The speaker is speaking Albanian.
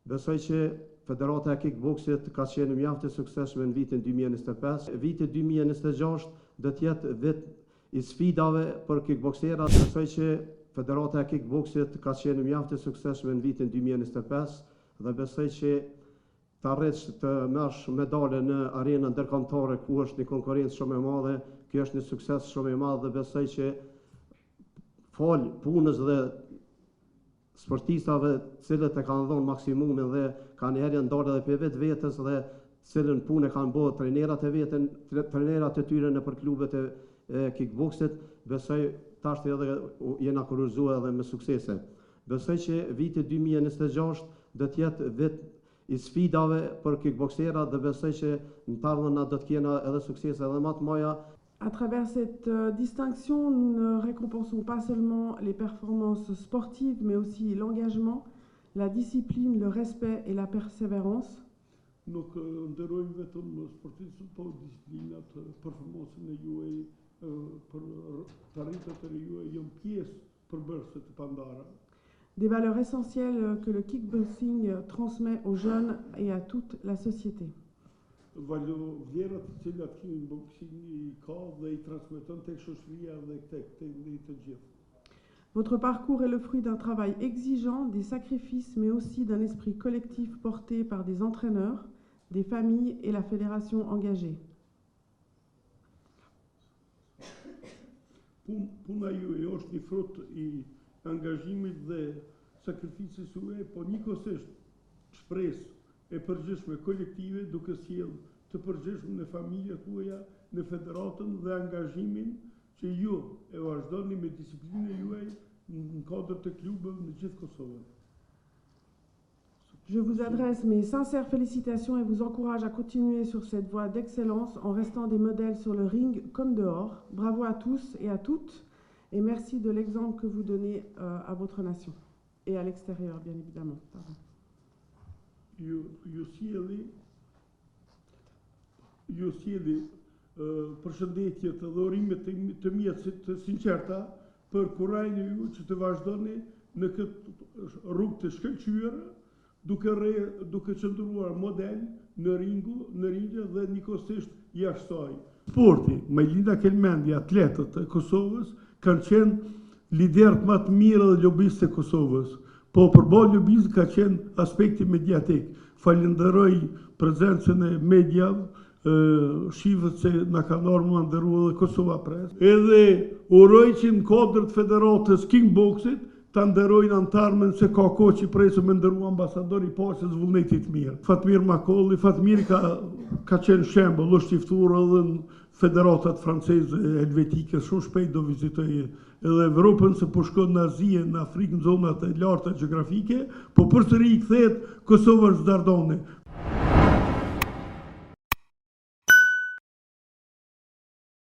Besoj që Federata e Kickboksit ka qenë mjaft e suksesshme në vitin 2025. Viti 2026 do të jetë vit i sfidave për kickbokserat. Besoj që Federata e Kickboksit ka qenë mjaft e suksesshme në vitin 2025 dhe besoj që të arrish të marrësh medale në arenën ndërkombëtare ku është një konkurrencë shumë e madhe. Kjo është një sukses shumë i madh dhe besoj që fal punës dhe sportistave cilët e kanë dhënë maksimumin dhe kanë herë ndalë edhe për vetës dhe cilën punë kanë bërë trajnerat e tyre nëpër klubet e kickboksit, besoj tash edhe jena kurorzuar edhe me suksese. Besoj që viti 2026 do të jetë vit i sfidave për kickbokserat dhe besoj që në të ardhmen do të kena edhe suksese edhe më të mëdha. À travers cette distinction, nous ne récompensons pas seulement les performances sportives, mais aussi l'engagement, la discipline, le respect et la persévérance. Nuk nderojmë vetëm sportistët, po disiplinat, performancën e juaj, për të arritur e juaj janë pjesë përbërëse të pandara. Des valeurs essentielles que le kickboxing transmet aux jeunes et à toute la société. Vlerat të cilat kickboxingi ka dhe i transmeton tek shoqëria dhe tek të gjithë. Votre parcours est le fruit d'un travail exigeant, des sacrifices, mais aussi d'un esprit collectif porté par des entraîneurs, des familles et la fédération engagée. Puna juaj është një frut i angazhimit dhe sakrificës juaj, po njëkohësisht shpresë e përgjithshme kolektive duke sjellë të përgjithshme në familjet tuaja, në federatën dhe angazhimin që ju e vazhdoni me disiplinën juaj në kuadër të klubeve në gjithë Kosovën. Je vous adresse mes sincères félicitations et vous encourage à continuer sur cette voie d'excellence en restant des modèles sur le ring comme dehors. Bravo à tous et à toutes et merci de l'exemple que vous donnez à votre nation et à l'extérieur, bien évidemment. Pardon. Ju sjeli përshëndetjet dhe urimet të mia të sinqerta për kurajin e ju që të vazhdoni në këtë rrugë të shkëlqyer, duke qëndruar model në ringë dhe njëkohësisht jashtë saj. Sporti, Majlinda Kelmendi, atletët e Kosovës kanë qenë liderët më të mirë dhe lobistë e Kosovës. Po përballë lobizmit ka qenë aspekti mediatik. Falenderoj prezencën e mediave, shifët që na kanë ardhur nderuar dhe Kosova Press. Edhe uroj që në kuadër të federatës kickboksit ta nderojnë antarmen se ka kohë që presu me nderuar ambasador i paqes vullnetit mirë. Fatmir Makolli, Fatmir ka qenë shembull, është i ftuar edhe në federatat franceze, helvetike, shumë shpejt do vizitoj edhe Evropën se po shkon në Azi, në Afrikë, në zonat e larta gjeografike, po përsëri i kthehet Kosova Zdardoni.